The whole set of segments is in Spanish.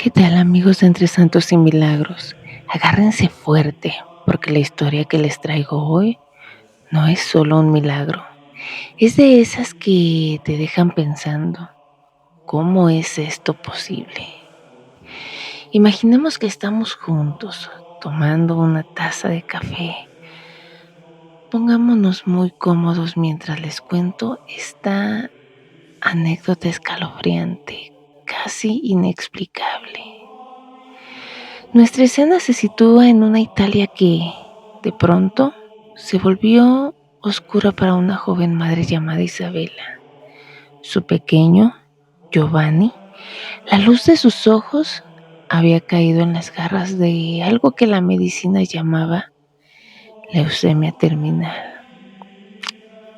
¿Qué tal, amigos de Entre Santos y Milagros? Agárrense fuerte, porque la historia que les traigo hoy no es solo un milagro. Es de esas que te dejan pensando, ¿cómo es esto posible? Imaginemos que estamos juntos, tomando una taza de café. Pongámonos muy cómodos mientras les cuento esta anécdota escalofriante, casi inexplicable. Nuestra escena se sitúa en una Italia que, de pronto, se volvió oscura para una joven madre llamada Isabella. Su pequeño, Giovanni, la luz de sus ojos había caído en las garras de algo que la medicina llamaba leucemia terminal.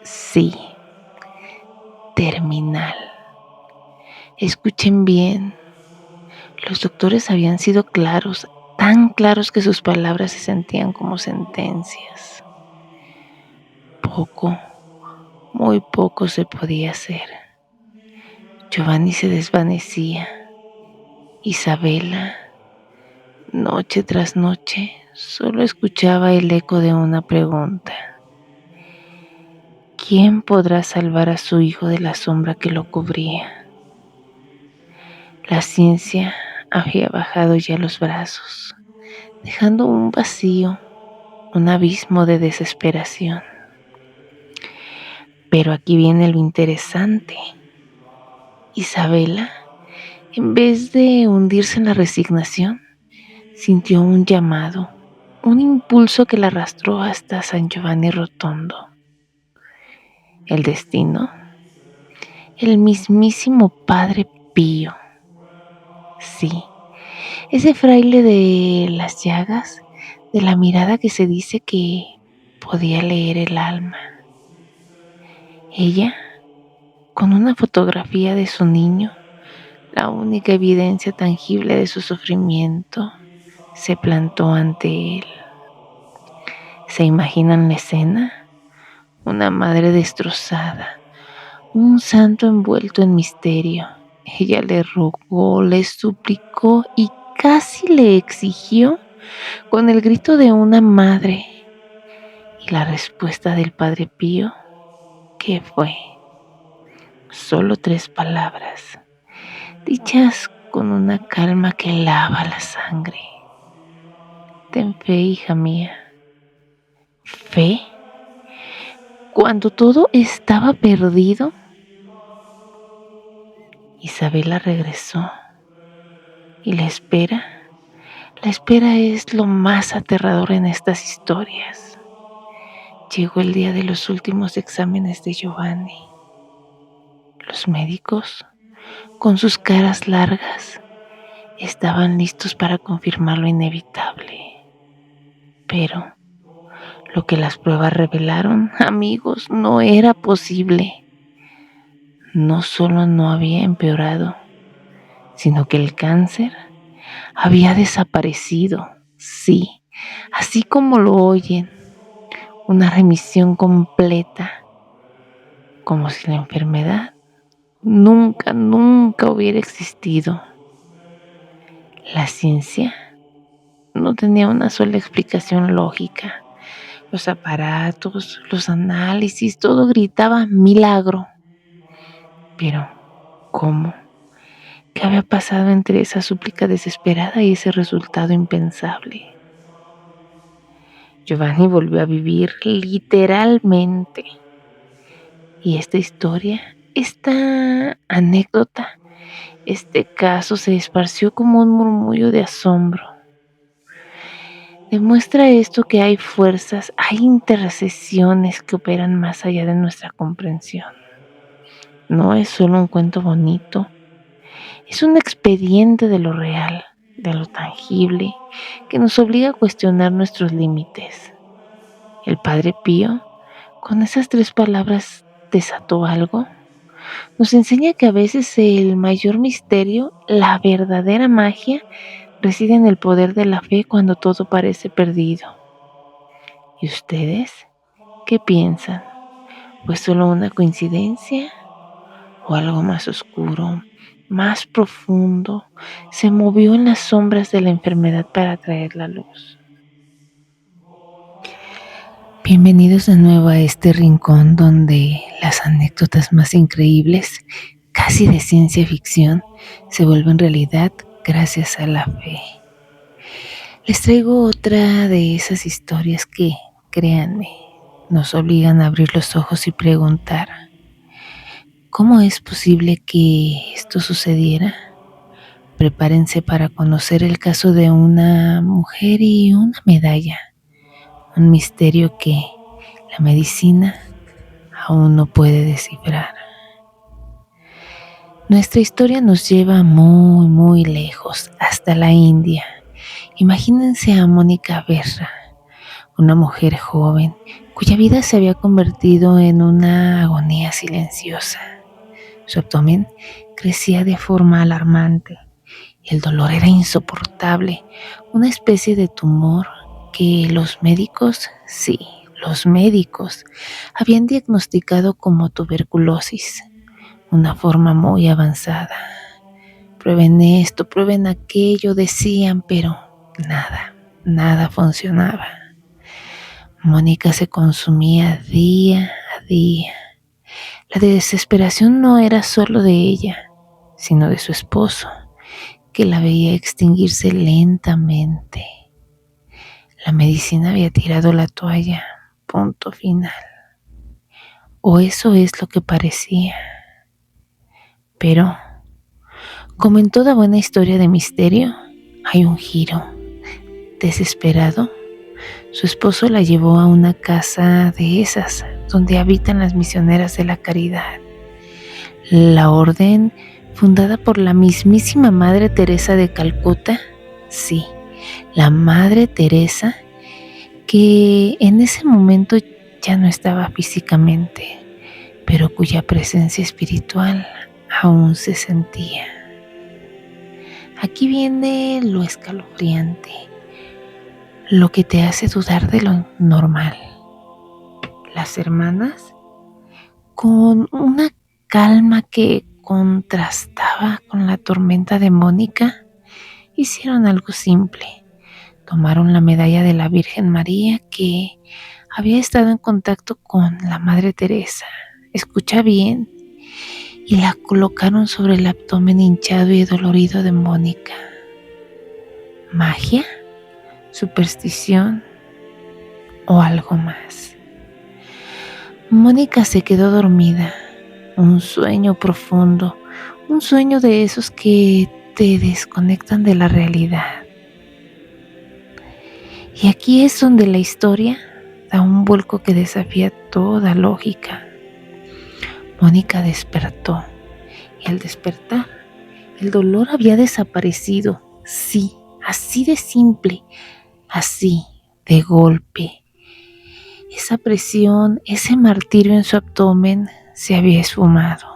Sí, terminal. Escuchen bien, los doctores habían sido claros, tan claros que sus palabras se sentían como sentencias. Poco, muy poco se podía hacer. Giovanni se desvanecía. Isabela, noche tras noche, solo escuchaba el eco de una pregunta. ¿Quién podrá salvar a su hijo de la sombra que lo cubría? La ciencia había bajado ya los brazos, dejando un vacío, un abismo de desesperación. Pero aquí viene lo interesante. Isabela, en vez de hundirse en la resignación, sintió un llamado, un impulso que la arrastró hasta San Giovanni Rotondo. El destino, el mismísimo Padre Pío. Sí, ese fraile de las llagas, de la mirada que se dice que podía leer el alma. Ella, con una fotografía de su niño, la única evidencia tangible de su sufrimiento, se plantó ante él. ¿Se imaginan la escena? Una madre destrozada, un santo envuelto en misterio. Ella le rogó, le suplicó y casi le exigió con el grito de una madre. Y la respuesta del Padre Pío, ¿qué fue? Solo 3 palabras, dichas con una calma que lava la sangre. Ten fe, hija mía. ¿Fe? Cuando todo estaba perdido, Isabela regresó. Y la espera es lo más aterrador en estas historias. Llegó el día de los últimos exámenes de Giovanni. Los médicos, con sus caras largas, estaban listos para confirmar lo inevitable. Pero lo que las pruebas revelaron, amigos, no era posible. No solo no había empeorado, sino que el cáncer había desaparecido. Sí, así como lo oyen, una remisión completa, como si la enfermedad nunca hubiera existido. La ciencia no tenía una sola explicación lógica. Los aparatos, los análisis, todo gritaba milagro. Pero, ¿cómo? ¿Qué había pasado entre esa súplica desesperada y ese resultado impensable? Giovanni volvió a vivir literalmente. Y esta historia, esta anécdota, este caso se esparció como un murmullo de asombro. Demuestra esto que hay fuerzas, hay intercesiones que operan más allá de nuestra comprensión. No es solo un cuento bonito, es un expediente de lo real, de lo tangible, que nos obliga a cuestionar nuestros límites. El Padre Pío, con esas 3 palabras, desató algo. Nos enseña que a veces el mayor misterio, la verdadera magia, reside en el poder de la fe cuando todo parece perdido. ¿Y ustedes qué piensan? ¿Fue solo una coincidencia o algo más oscuro, más profundo, se movió en las sombras de la enfermedad para traer la luz. Bienvenidos de nuevo a este rincón donde las anécdotas más increíbles, casi de ciencia ficción, se vuelven realidad gracias a la fe. Les traigo otra de esas historias que, créanme, nos obligan a abrir los ojos y preguntar, ¿cómo es posible que esto sucediera? Prepárense para conocer el caso de una mujer y una medalla, un misterio que la medicina aún no puede descifrar. Nuestra historia nos lleva muy, muy lejos, hasta la India. Imagínense a Mónica Berra, una mujer joven cuya vida se había convertido en una agonía silenciosa. Su abdomen crecía de forma alarmante y el dolor era insoportable, una especie de tumor que los médicos, sí, los médicos, habían diagnosticado como tuberculosis, una forma muy avanzada. Prueben esto, prueben aquello, decían, pero nada funcionaba. Mónica se consumía día a día. La desesperación no era solo de ella, sino de su esposo, que la veía extinguirse lentamente. La medicina había tirado la toalla, punto final. O eso es lo que parecía. Pero, como en toda buena historia de misterio, hay un giro. Desesperado, su esposo la llevó a una casa de esas, donde habitan las misioneras de la caridad. La orden, fundada por la mismísima Madre Teresa de Calcuta, sí, la Madre Teresa, que en ese momento ya no estaba físicamente, pero cuya presencia espiritual aún se sentía. Aquí viene lo escalofriante, lo que te hace dudar de lo normal. Las hermanas, con una calma que contrastaba con la tormenta de Mónica, hicieron algo simple. Tomaron la medalla de la Virgen María que había estado en contacto con la Madre Teresa. Escucha bien. Y la colocaron sobre el abdomen hinchado y dolorido de Mónica. ¿Magia? ¿Superstición? ¿O algo más? Mónica se quedó dormida. Un sueño profundo. Un sueño de esos que te desconectan de la realidad. Y aquí es donde la historia da un vuelco que desafía toda lógica. Mónica despertó y al despertar, el dolor había desaparecido. Sí, así de simple, así, de golpe. Esa presión, ese martirio en su abdomen se había esfumado.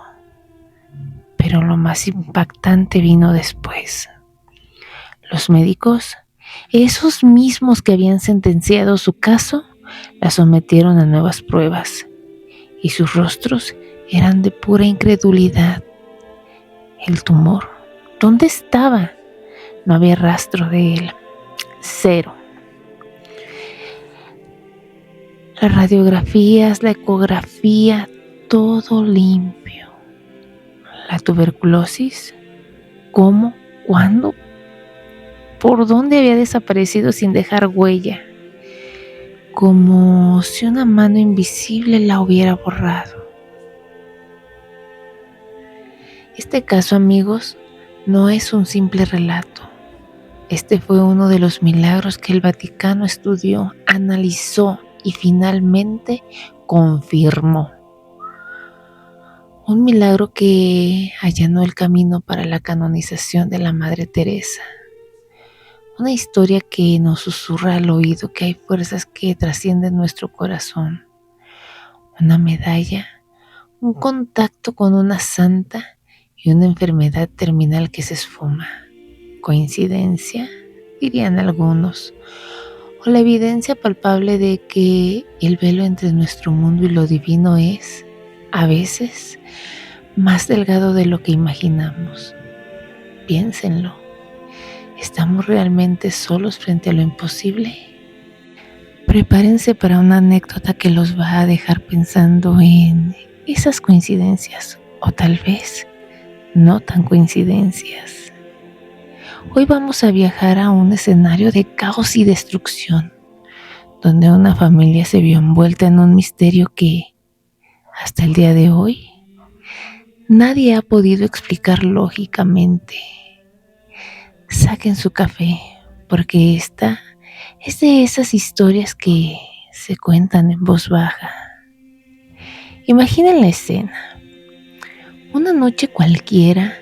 Pero lo más impactante vino después. Los médicos, esos mismos que habían sentenciado su caso, la sometieron a nuevas pruebas y sus rostros eran de pura incredulidad. El tumor, ¿dónde estaba? No había rastro de él. Cero. Las radiografías, la ecografía, todo limpio. La tuberculosis, ¿cómo? ¿Cuándo? ¿Por dónde había desaparecido sin dejar huella? Como si una mano invisible la hubiera borrado. Este caso, amigos, no es un simple relato. Este fue uno de los milagros que el Vaticano estudió, analizó y finalmente confirmó. Un milagro que allanó el camino para la canonización de la Madre Teresa. Una historia que nos susurra al oído que hay fuerzas que trascienden nuestro corazón. Una medalla, un contacto con una santa y una enfermedad terminal que se esfuma. ¿Coincidencia? Dirían algunos. O la evidencia palpable de que el velo entre nuestro mundo y lo divino es, a veces, más delgado de lo que imaginamos. Piénsenlo. ¿Estamos realmente solos frente a lo imposible? Prepárense para una anécdota que los va a dejar pensando en esas coincidencias, o tal vez no tan coincidencias. Hoy vamos a viajar a un escenario de caos y destrucción, donde una familia se vio envuelta en un misterio que, hasta el día de hoy, nadie ha podido explicar lógicamente. Saquen su café, porque esta es de esas historias que se cuentan en voz baja. Imaginen la escena. Una noche cualquiera,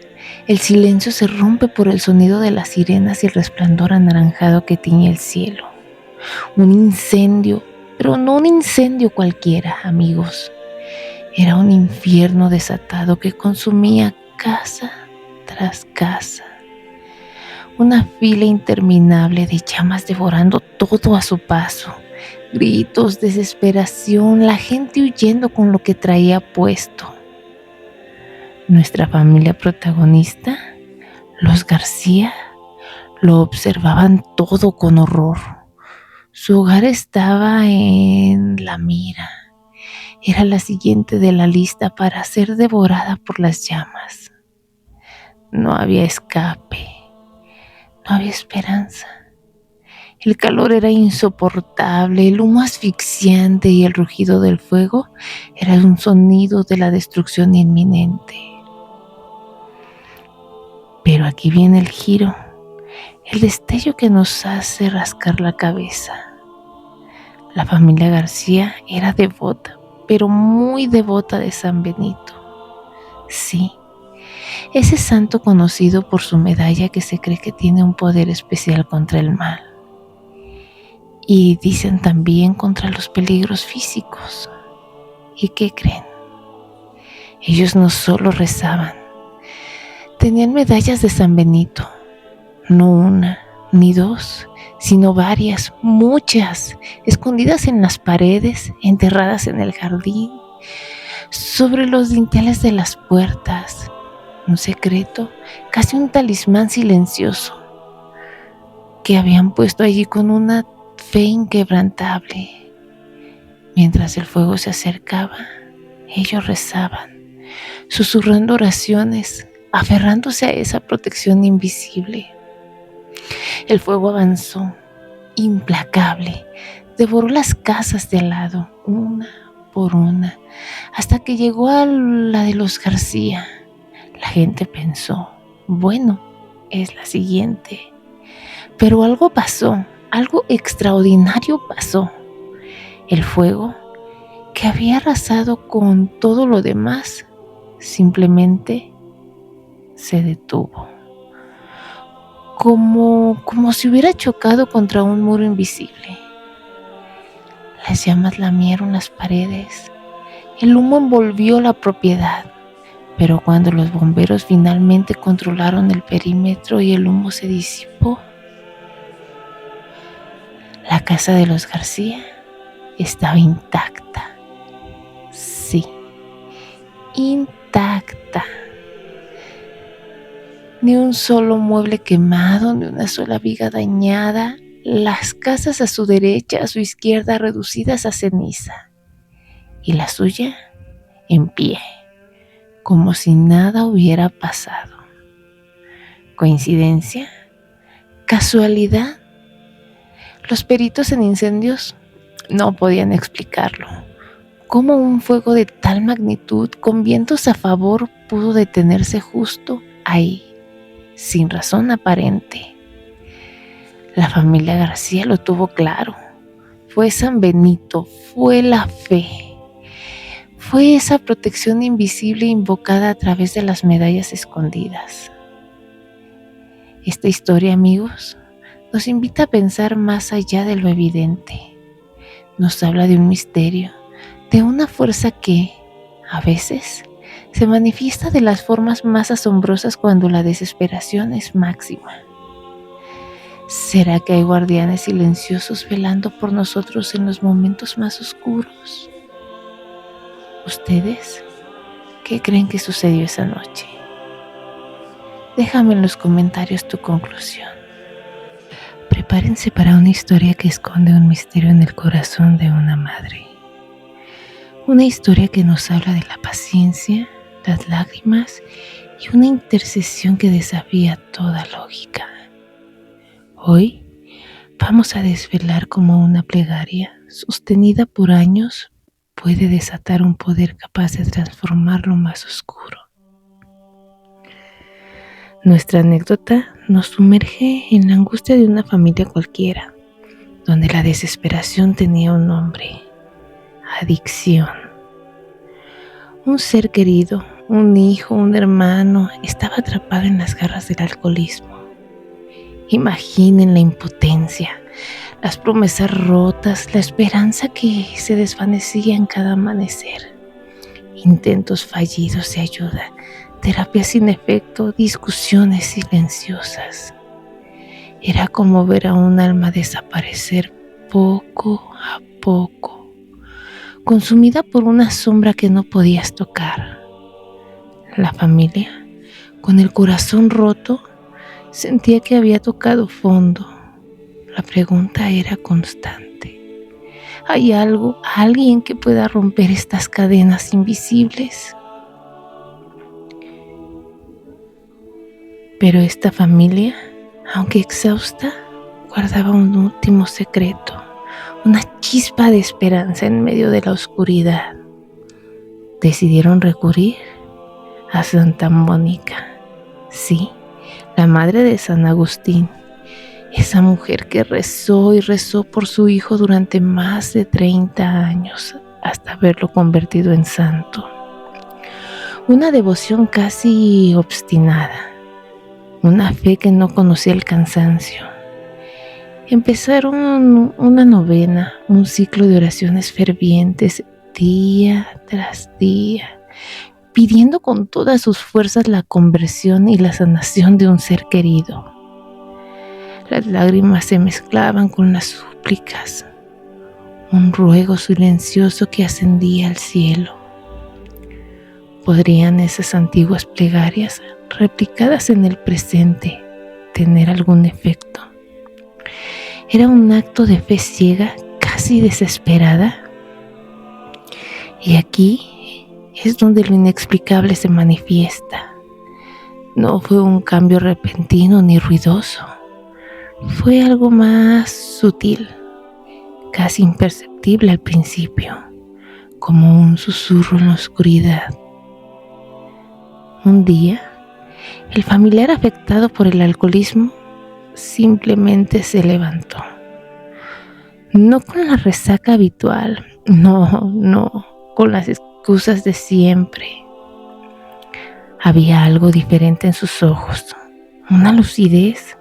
el silencio se rompe por el sonido de las sirenas y el resplandor anaranjado que tiñe el cielo. Un incendio, pero no un incendio cualquiera, amigos. Era un infierno desatado que consumía casa tras casa. Una fila interminable de llamas devorando todo a su paso. Gritos, desesperación, la gente huyendo con lo que traía puesto. Nuestra familia protagonista, los García, lo observaban todo con horror. Su hogar estaba en la mira. Era la siguiente de la lista para ser devorada por las llamas. No había escape, no había esperanza. El calor era insoportable, el humo asfixiante y el rugido del fuego era un sonido de la destrucción inminente. Pero aquí viene el giro, el destello que nos hace rascar la cabeza. La familia García era devota, pero muy devota de San Benito. Sí, ese santo conocido por su medalla que se cree que tiene un poder especial contra el mal. Y dicen también contra los peligros físicos. ¿Y qué creen? Ellos no solo rezaban, tenían medallas de San Benito, no una ni dos, sino varias, muchas, escondidas en las paredes, enterradas en el jardín, sobre los dinteles de las puertas. Un secreto, casi un talismán silencioso, que habían puesto allí con una fe inquebrantable. Mientras el fuego se acercaba, ellos rezaban, susurrando oraciones, aferrándose a esa protección invisible. El fuego avanzó, implacable, devoró las casas de al lado, una por una, hasta que llegó a la de los García. La gente pensó, bueno, es la siguiente. Pero algo pasó, algo extraordinario pasó. El fuego, que había arrasado con todo lo demás, simplemente se detuvo. Como si hubiera chocado contra un muro invisible. Las llamas lamieron las paredes, el humo envolvió la propiedad, pero cuando los bomberos finalmente controlaron el perímetro y el humo se disipó, la casa de los García estaba intacta. Sí, intacta. Ni un solo mueble quemado, ni una sola viga dañada. Las casas a su derecha, a su izquierda, reducidas a ceniza. Y la suya en pie, como si nada hubiera pasado. ¿Coincidencia? ¿Casualidad? Los peritos en incendios no podían explicarlo. ¿Cómo un fuego de tal magnitud, con vientos a favor, pudo detenerse justo ahí, sin razón aparente? La familia García lo tuvo claro. Fue San Benito, fue la fe. Fue esa protección invisible invocada a través de las medallas escondidas. Esta historia, amigos, nos invita a pensar más allá de lo evidente. Nos habla de un misterio, de una fuerza que, a veces, se manifiesta de las formas más asombrosas cuando la desesperación es máxima. ¿Será que hay guardianes silenciosos velando por nosotros en los momentos más oscuros? ¿Ustedes qué creen que sucedió esa noche? Déjame en los comentarios tu conclusión. Prepárense para una historia que esconde un misterio en el corazón de una madre. Una historia que nos habla de la paciencia, las lágrimas y una intercesión que desafía toda lógica. Hoy vamos a desvelar cómo una plegaria sostenida por años puede desatar un poder capaz de transformar lo más oscuro. Nuestra anécdota nos sumerge en la angustia de una familia cualquiera, donde la desesperación tenía un nombre: adicción. Un ser querido, un hijo, un hermano, estaba atrapado en las garras del alcoholismo. Imaginen la impotencia, las promesas rotas, la esperanza que se desvanecía en cada amanecer, intentos fallidos de ayuda, terapias sin efecto, discusiones silenciosas. Era como ver a un alma desaparecer poco a poco, consumida por una sombra que no podías tocar. La familia, con el corazón roto, sentía que había tocado fondo. La pregunta era constante: ¿hay algo, alguien que pueda romper estas cadenas invisibles? Pero esta familia, aunque exhausta, guardaba un último secreto, una chispa de esperanza en medio de la oscuridad. Decidieron recurrir a Santa Mónica, sí, la madre de San Agustín, esa mujer que rezó y rezó por su hijo durante más de 30 años hasta verlo convertido en santo. Una devoción casi obstinada, una fe que no conocía el cansancio. Empezaron una novena, un ciclo de oraciones fervientes día tras día, pidiendo con todas sus fuerzas la conversión y la sanación de un ser querido. Las lágrimas se mezclaban con las súplicas, un ruego silencioso que ascendía al cielo. ¿Podrían esas antiguas plegarias, replicadas en el presente, tener algún efecto? Era un acto de fe ciega, casi desesperada. Y aquí es donde lo inexplicable se manifiesta. No fue un cambio repentino ni ruidoso. Fue algo más sutil, casi imperceptible al principio, como un susurro en la oscuridad. Un día, el familiar afectado por el alcoholismo simplemente se levantó. No con la resaca habitual, no, con las excusas de siempre. Había algo diferente en sus ojos, una lucidez,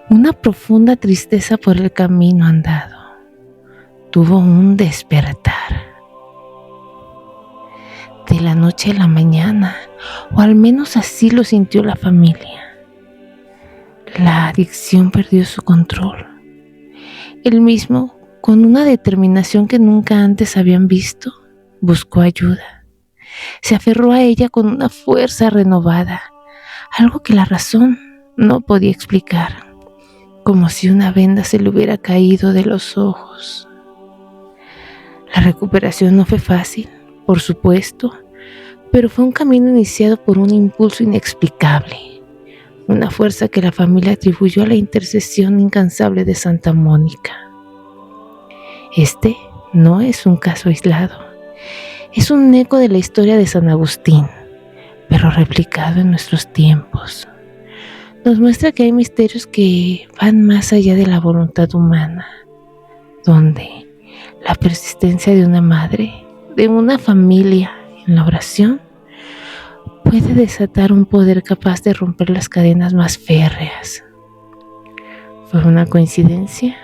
una profunda tristeza por el camino andado. Tuvo un despertar. De la noche a la mañana, o al menos así lo sintió la familia. La adicción perdió su control. Él mismo, con una determinación que nunca antes habían visto, buscó ayuda. Se aferró a ella con una fuerza renovada, algo que la razón no podía explicar, como si una venda se le hubiera caído de los ojos. La recuperación no fue fácil, por supuesto, pero fue un camino iniciado por un impulso inexplicable, una fuerza que la familia atribuyó a la intercesión incansable de Santa Mónica. Este no es un caso aislado, es un eco de la historia de San Agustín, pero replicado en nuestros tiempos. Nos muestra que hay misterios que van más allá de la voluntad humana, donde la persistencia de una madre, de una familia en la oración, puede desatar un poder capaz de romper las cadenas más férreas. ¿Fue una coincidencia?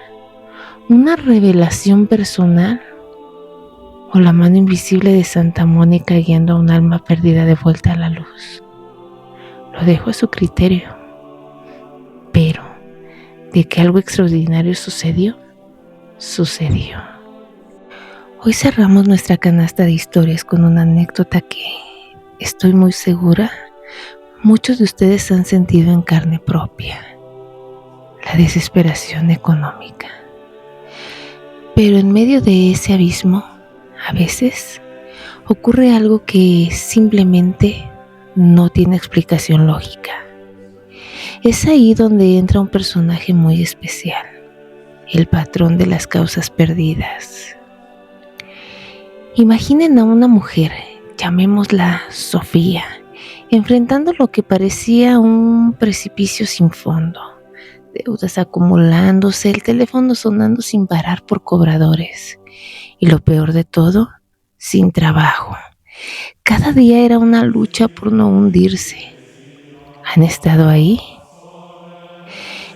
¿Una revelación personal? ¿O la mano invisible de Santa Mónica guiando a un alma perdida de vuelta a la luz? Lo dejo a su criterio. Pero, de que algo extraordinario sucedió, sucedió. Hoy cerramos nuestra canasta de historias con una anécdota que estoy muy segura Muchos de ustedes han sentido en carne propia la desesperación económica. Pero en medio de ese abismo, a veces ocurre algo que simplemente no tiene explicación lógica. Es ahí donde entra un personaje muy especial, el patrón de las causas perdidas. Imaginen a una mujer, llamémosla Sofía, enfrentando lo que parecía un precipicio sin fondo, deudas acumulándose, el teléfono sonando sin parar por cobradores y lo peor de todo, sin trabajo. Cada día era una lucha por no hundirse. ¿Han estado ahí?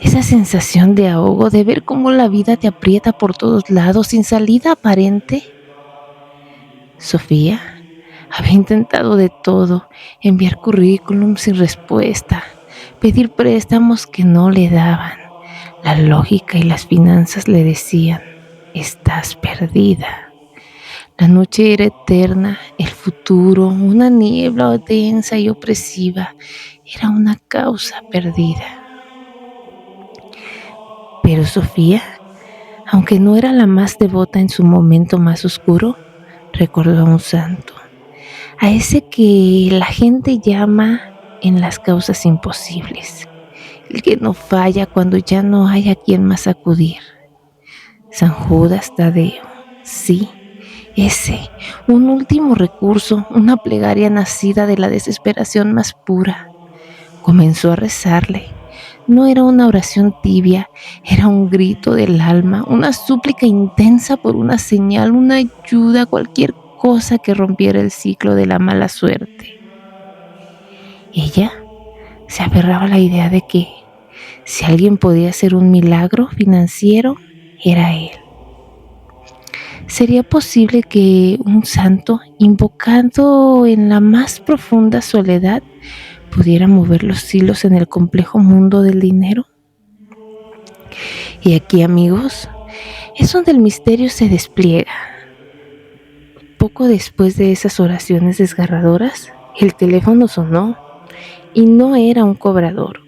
Esa sensación de ahogo, de ver cómo la vida te aprieta por todos lados sin salida aparente. Sofía había intentado de todo, enviar currículum sin respuesta, pedir préstamos que no le daban. La lógica y las finanzas le decían, estás perdida. La noche era eterna, el futuro, una niebla densa y opresiva, era una causa perdida. Pero Sofía, aunque no era la más devota en su momento más oscuro, recordó a un santo, a ese que la gente llama en las causas imposibles, el que no falla cuando ya no hay a quien más acudir. San Judas Tadeo, sí, ese, un último recurso, una plegaria nacida de la desesperación más pura. Comenzó a rezarle. No era una oración tibia, era un grito del alma, una súplica intensa por una señal, una ayuda, cualquier cosa que rompiera el ciclo de la mala suerte. Ella se aferraba a la idea de que si alguien podía hacer un milagro financiero, era él. ¿Sería posible que un santo, invocado en la más profunda soledad, pudiera mover los hilos en el complejo mundo del dinero? Y aquí, amigos, es donde el misterio se despliega. Poco después de esas oraciones desgarradoras, el teléfono sonó y no era un cobrador.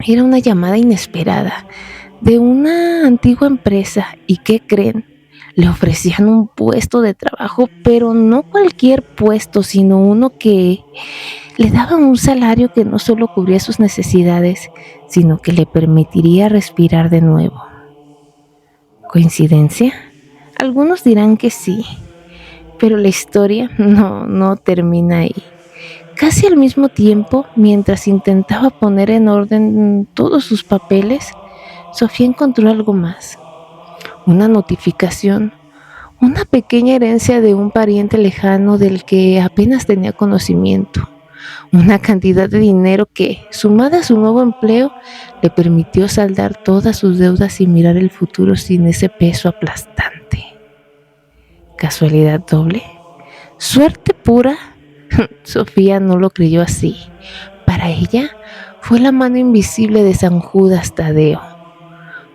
Era una llamada inesperada de una antigua empresa. ¿Y qué creen? Le ofrecían un puesto de trabajo, pero no cualquier puesto, sino uno que le daba un salario que no solo cubría sus necesidades, sino que le permitiría respirar de nuevo. ¿Coincidencia? Algunos dirán que sí, pero la historia no termina ahí. Casi al mismo tiempo, mientras intentaba poner en orden todos sus papeles, Sofía encontró algo más, una notificación, una pequeña herencia de un pariente lejano del que apenas tenía conocimiento, una cantidad de dinero que, sumada a su nuevo empleo, le permitió saldar todas sus deudas y mirar el futuro sin ese peso aplastante. ¿Casualidad doble? ¿Suerte pura? Sofía no lo creyó así. Para ella fue la mano invisible de San Judas Tadeo,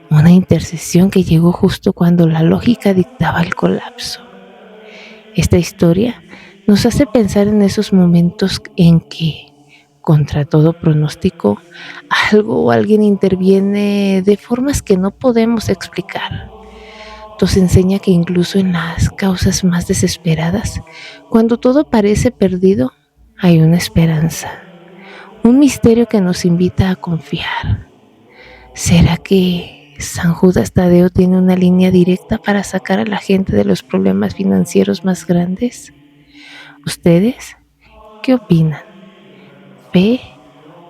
una intercesión que llegó justo cuando la lógica dictaba el colapso. Esta historia nos hace pensar en esos momentos en que, contra todo pronóstico, algo o alguien interviene de formas que no podemos explicar. Nos enseña que incluso en las causas más desesperadas, cuando todo parece perdido, hay una esperanza, un misterio que nos invita a confiar. ¿Será que San Judas Tadeo tiene una línea directa para sacar a la gente de los problemas financieros más grandes? ¿Ustedes qué opinan? ¿Fe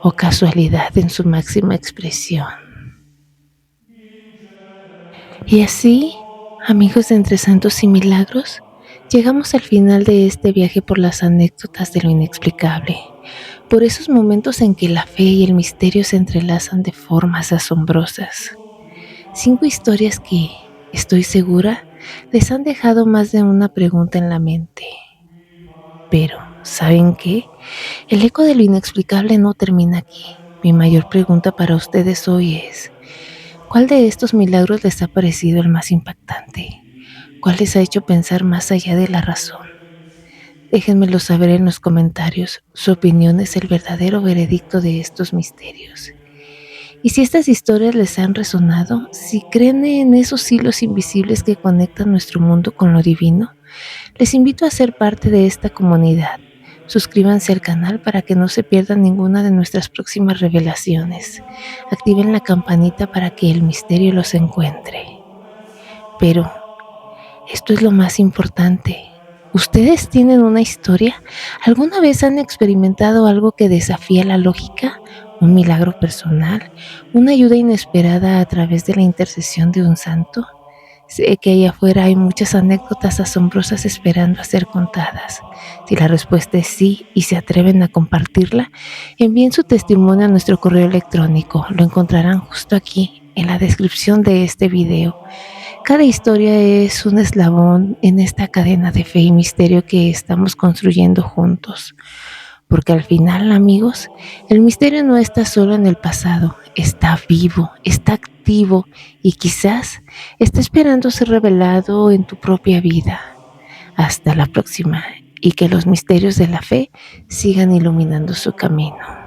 o casualidad en su máxima expresión? Y así, amigos de Entre Santos y Milagros, llegamos al final de este viaje por las anécdotas de lo inexplicable, por esos momentos en que la fe y el misterio se entrelazan de formas asombrosas. 5 historias que, estoy segura, les han dejado más de una pregunta en la mente. Pero, ¿saben qué? El eco de lo inexplicable no termina aquí. Mi mayor pregunta para ustedes hoy es, ¿cuál de estos milagros les ha parecido el más impactante? ¿Cuál les ha hecho pensar más allá de la razón? Déjenmelo saber en los comentarios. Su opinión es el verdadero veredicto de estos misterios. Y si estas historias les han resonado, si creen en esos hilos invisibles que conectan nuestro mundo con lo divino, les invito a ser parte de esta comunidad. Suscríbanse al canal para que no se pierdan ninguna de nuestras próximas revelaciones. Activen la campanita para que el misterio los encuentre. Pero esto es lo más importante. ¿Ustedes tienen una historia? ¿Alguna vez han experimentado algo que desafía la lógica? ¿Un milagro personal? ¿Una ayuda inesperada a través de la intercesión de un santo? Sé que allá afuera hay muchas anécdotas asombrosas esperando a ser contadas. Si la respuesta es sí y se atreven a compartirla, envíen su testimonio a nuestro correo electrónico. Lo encontrarán justo aquí, en la descripción de este video. Cada historia es un eslabón en esta cadena de fe y misterio que estamos construyendo juntos. Porque al final, amigos, el misterio no está solo en el pasado, está vivo, está activo y quizás está esperando ser revelado en tu propia vida. Hasta la próxima y que los misterios de la fe sigan iluminando su camino.